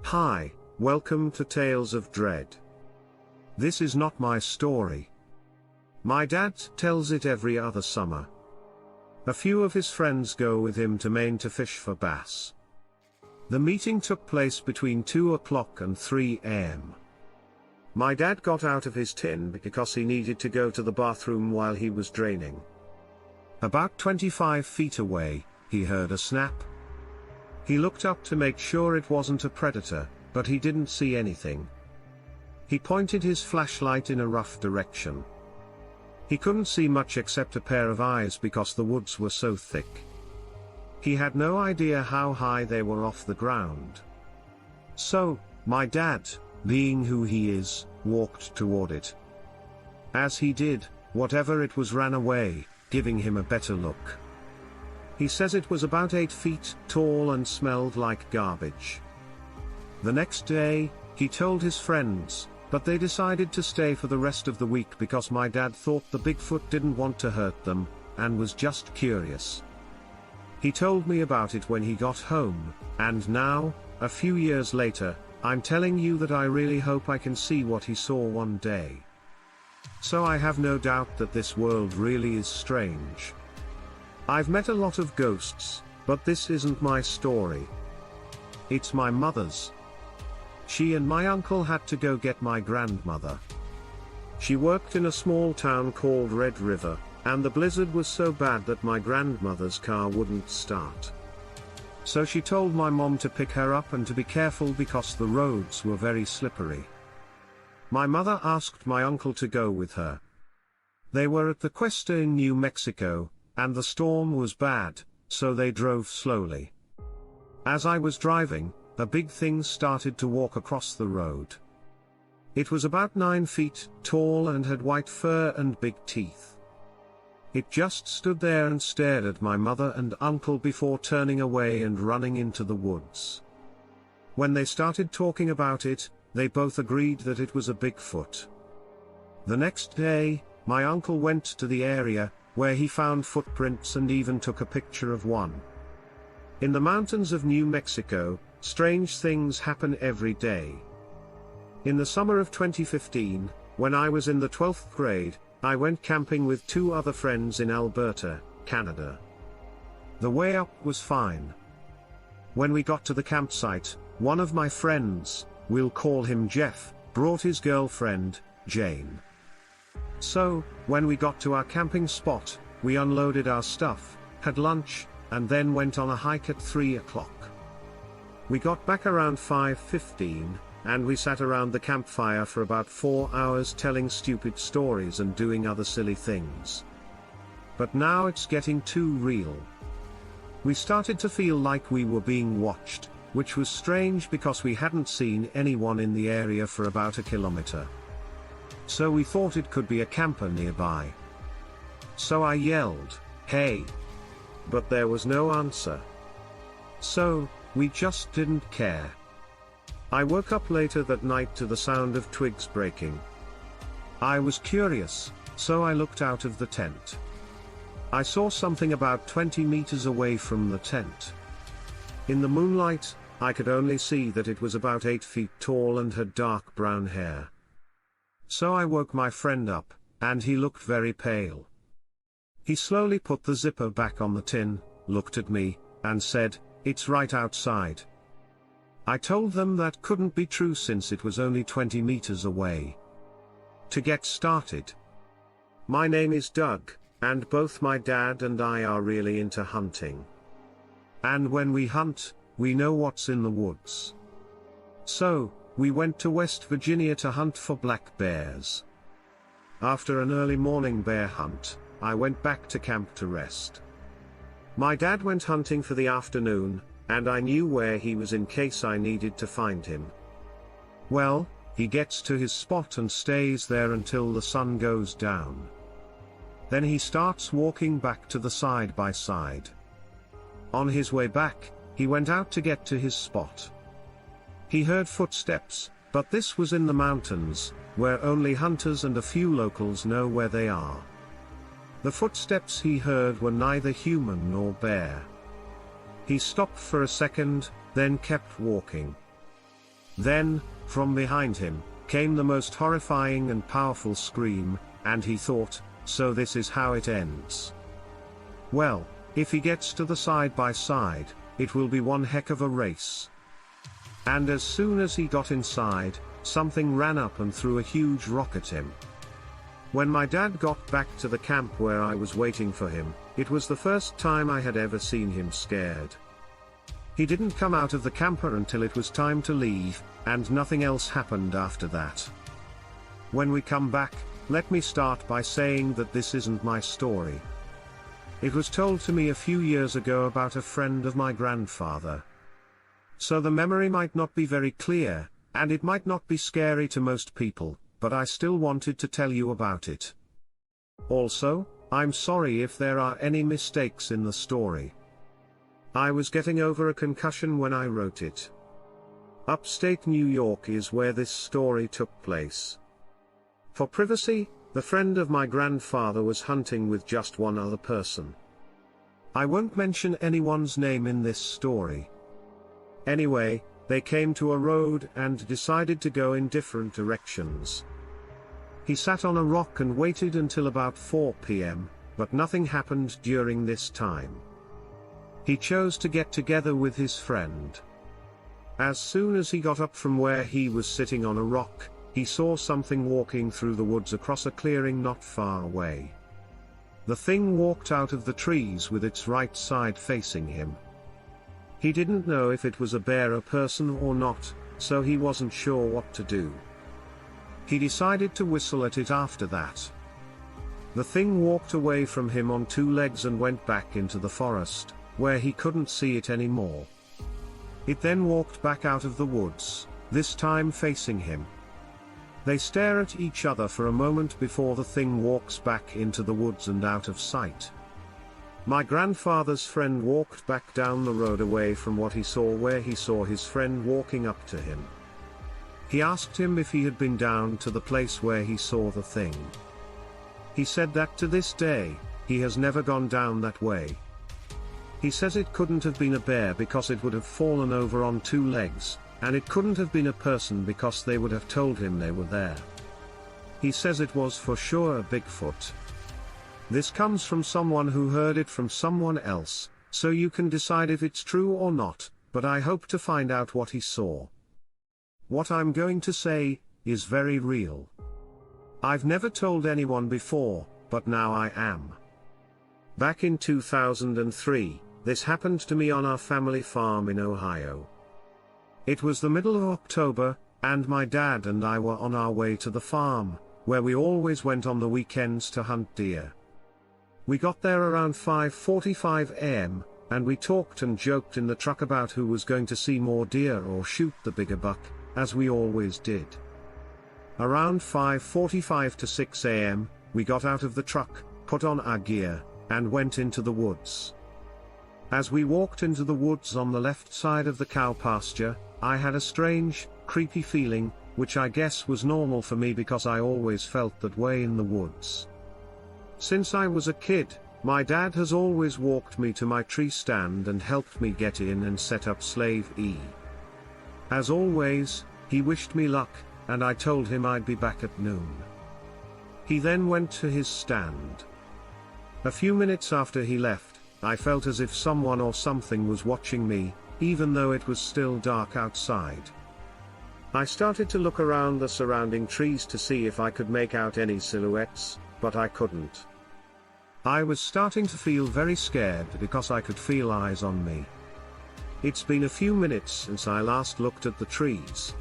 Hi, welcome to Tales of Dread. This is not my story. My dad tells it every other summer. A few of his friends go with him to Maine to fish for bass. The meeting took place between 2 o'clock and 3 a.m. My dad got out of his tin because he needed to go to the bathroom while he was draining. About 25 feet away, he heard a snap. He looked up to make sure it wasn't a predator, but he didn't see anything. He pointed his flashlight in a rough direction. He couldn't see much except a pair of eyes because the woods were so thick. He had no idea how high they were off the ground. So, my dad, being who he is, walked toward it. As he did, whatever it was ran away, giving him a better look. He says it was about 8 feet tall and smelled like garbage. The next day, he told his friends, but they decided to stay for the rest of the week because my dad thought the Bigfoot didn't want to hurt them, and was just curious. He told me about it when he got home, and now, a few years later, I'm telling you that I really hope I can see what he saw one day. So I have no doubt that this world really is strange. I've met a lot of ghosts, but this isn't my story. It's my mother's. She and my uncle had to go get my grandmother. She worked in a small town called Red River, and the blizzard was so bad that my grandmother's car wouldn't start. So she told my mom to pick her up and to be careful because the roads were very slippery. My mother asked my uncle to go with her. They were at the Cuesta in New Mexico, and the storm was bad, so they drove slowly. As I was driving, a big thing started to walk across the road. It was about 9 feet tall and had white fur and big teeth. It just stood there and stared at my mother and uncle before turning away and running into the woods. When they started talking about it, they both agreed that it was a Bigfoot. The next day, my uncle went to the area, where he found footprints and even took a picture of one. In the mountains of New Mexico, strange things happen every day. In the summer of 2015, when I was in the 12th grade, I went camping with 2 other friends in Alberta, Canada. The way up was fine. When we got to the campsite, one of my friends, we'll call him Jeff, brought his girlfriend, Jane. So, when we got to our camping spot, we unloaded our stuff, had lunch, and then went on a hike at 3 o'clock. We got back around 5:15, and we sat around the campfire for about 4 hours telling stupid stories and doing other silly things. But now it's getting too real. We started to feel like we were being watched, which was strange because we hadn't seen anyone in the area for about a kilometer. So we thought it could be a camper nearby. So I yelled, "Hey!" But there was no answer. So, we just didn't care. I woke up later that night to the sound of twigs breaking. I was curious, so I looked out of the tent. I saw something about 20 meters away from the tent. In the moonlight, I could only see that it was about 8 feet tall and had dark brown hair. So I woke my friend up, and he looked very pale. He slowly put the zipper back on the tin, looked at me, and said, "It's right outside." I told them that couldn't be true since it was only 20 meters away. To get started. My name is Doug, and both my dad and I are really into hunting. And when we hunt, we know what's in the woods. So, we went to West Virginia to hunt for black bears. After an early morning bear hunt, I went back to camp to rest. My dad went hunting for the afternoon, and I knew where he was in case I needed to find him. Well, he gets to his spot and stays there until the sun goes down. Then he starts walking back to the side by side. On his way back, he went out to get to his spot. He heard footsteps, but this was in the mountains, where only hunters and a few locals know where they are. The footsteps he heard were neither human nor bear. He stopped for a second, then kept walking. Then, from behind him, came the most horrifying and powerful scream, and he thought, so this is how it ends. Well, if he gets to the side by side, it will be one heck of a race. And as soon as he got inside, something ran up and threw a huge rock at him. When my dad got back to the camp where I was waiting for him, it was the first time I had ever seen him scared. He didn't come out of the camper until it was time to leave, and nothing else happened after that. When we come back, let me start by saying that this isn't my story. It was told to me a few years ago about a friend of my grandfather. So the memory might not be very clear, and it might not be scary to most people, but I still wanted to tell you about it. Also, I'm sorry if there are any mistakes in the story. I was getting over a concussion when I wrote it. Upstate New York is where this story took place. For privacy, the friend of my grandfather was hunting with just one other person. I won't mention anyone's name in this story. Anyway, they came to a road and decided to go in different directions. He sat on a rock and waited until about 4 p.m., but nothing happened during this time. He chose to get together with his friend. As soon as he got up from where he was sitting on a rock, he saw something walking through the woods across a clearing not far away. The thing walked out of the trees with its right side facing him. He didn't know if it was a bear, a person or not, so he wasn't sure what to do. He decided to whistle at it after that. The thing walked away from him on 2 legs and went back into the forest, where he couldn't see it anymore. It then walked back out of the woods, this time facing him. They stare at each other for a moment before the thing walks back into the woods and out of sight. My grandfather's friend walked back down the road away from what he saw, where he saw his friend walking up to him. He asked him if he had been down to the place where he saw the thing. He said that to this day, he has never gone down that way. He says it couldn't have been a bear because it would have fallen over on 2 legs, and it couldn't have been a person because they would have told him they were there. He says it was for sure a Bigfoot. This comes from someone who heard it from someone else, so you can decide if it's true or not, but I hope to find out what he saw. What I'm going to say is very real. I've never told anyone before, but now I am. Back in 2003, this happened to me on our family farm in Ohio. It was the middle of October, and my dad and I were on our way to the farm, where we always went on the weekends to hunt deer. We got there around 5:45 a.m., and we talked and joked in the truck about who was going to see more deer or shoot the bigger buck, as we always did. Around 5:45 to 6 a.m., we got out of the truck, put on our gear, and went into the woods. As we walked into the woods on the left side of the cow pasture, I had a strange, creepy feeling, which I guess was normal for me because I always felt that way in the woods. Since I was a kid, my dad has always walked me to my tree stand and helped me get in and set up slave E. As always, he wished me luck, and I told him I'd be back at noon. He then went to his stand. A few minutes after he left, I felt as if someone or something was watching me, even though it was still dark outside. I started to look around the surrounding trees to see if I could make out any silhouettes, but I couldn't. I was starting to feel very scared because I could feel eyes on me. It's been a few minutes since I last looked at the trees.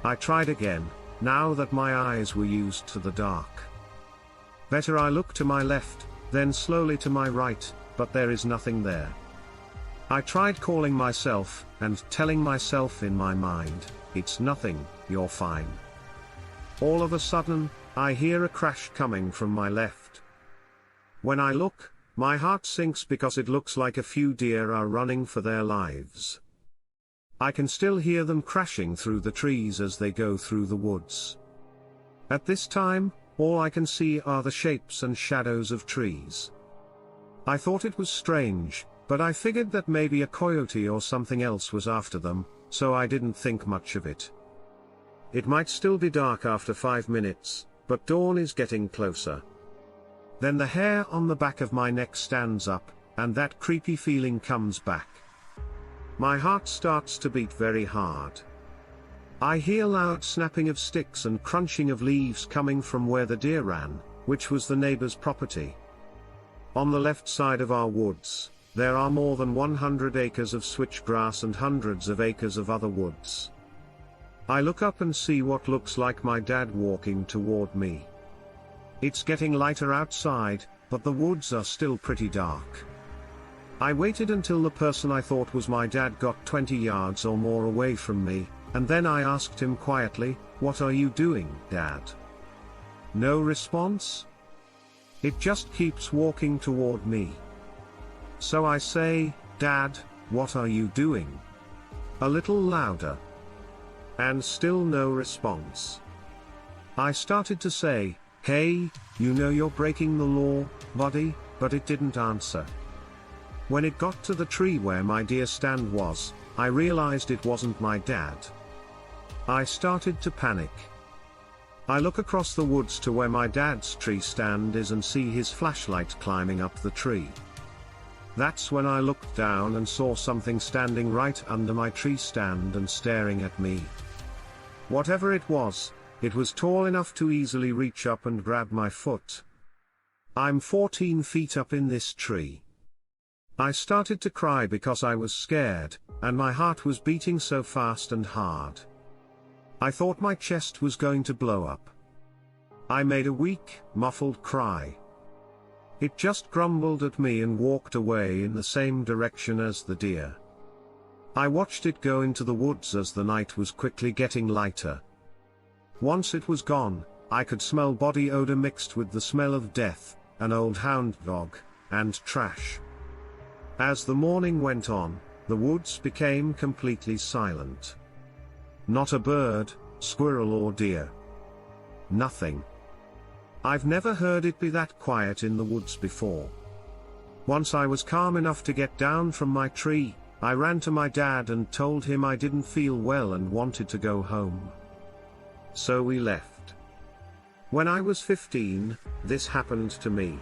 I tried again, now that my eyes were used to the dark. Better I look to my left, then slowly to my right, but there is nothing there. I tried calling myself, and telling myself in my mind, it's nothing, you're fine. All of a sudden, I hear a crash coming from my left. When I look, my heart sinks because it looks like a few deer are running for their lives. I can still hear them crashing through the trees as they go through the woods. At this time, all I can see are the shapes and shadows of trees. I thought it was strange, but I figured that maybe a coyote or something else was after them, so I didn't think much of it. It might still be dark after 5 minutes, but dawn is getting closer. Then the hair on the back of my neck stands up, and that creepy feeling comes back. My heart starts to beat very hard. I hear loud snapping of sticks and crunching of leaves coming from where the deer ran, which was the neighbor's property. On the left side of our woods, there are more than 100 acres of switchgrass and hundreds of acres of other woods. I look up and see what looks like my dad walking toward me. It's getting lighter outside, but the woods are still pretty dark. I waited until the person I thought was my dad got 20 yards or more away from me, and then I asked him quietly, "What are you doing, Dad?" No response. It just keeps walking toward me. So I say, "Dad, what are you doing?" A little louder. And still no response. I started to say, "Hey, you know you're breaking the law, buddy," but it didn't answer. When it got to the tree where my deer stand was, I realized it wasn't my dad. I started to panic. I look across the woods to where my dad's tree stand is and see his flashlight climbing up the tree. That's when I looked down and saw something standing right under my tree stand and staring at me. Whatever it was tall enough to easily reach up and grab my foot. I'm 14 feet up in this tree. I started to cry because I was scared, and my heart was beating so fast and hard. I thought my chest was going to blow up. I made a weak, muffled cry. It just grumbled at me and walked away in the same direction as the deer. I watched it go into the woods as the night was quickly getting lighter. Once it was gone, I could smell body odor mixed with the smell of death, an old hound dog, and trash. As the morning went on, the woods became completely silent. Not a bird, squirrel or deer. Nothing. I've never heard it be that quiet in the woods before. Once I was calm enough to get down from my tree, I ran to my dad and told him I didn't feel well and wanted to go home. So we left. When I was 15, this happened to me.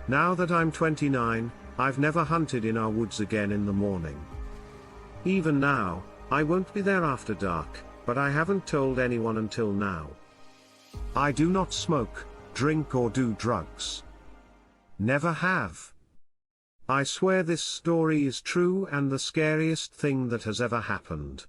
Now that I'm 29, I've never hunted in our woods again in the morning. Even now, I won't be there after dark, but I haven't told anyone until now. I do not smoke, drink or do drugs. Never have. I swear this story is true and the scariest thing that has ever happened.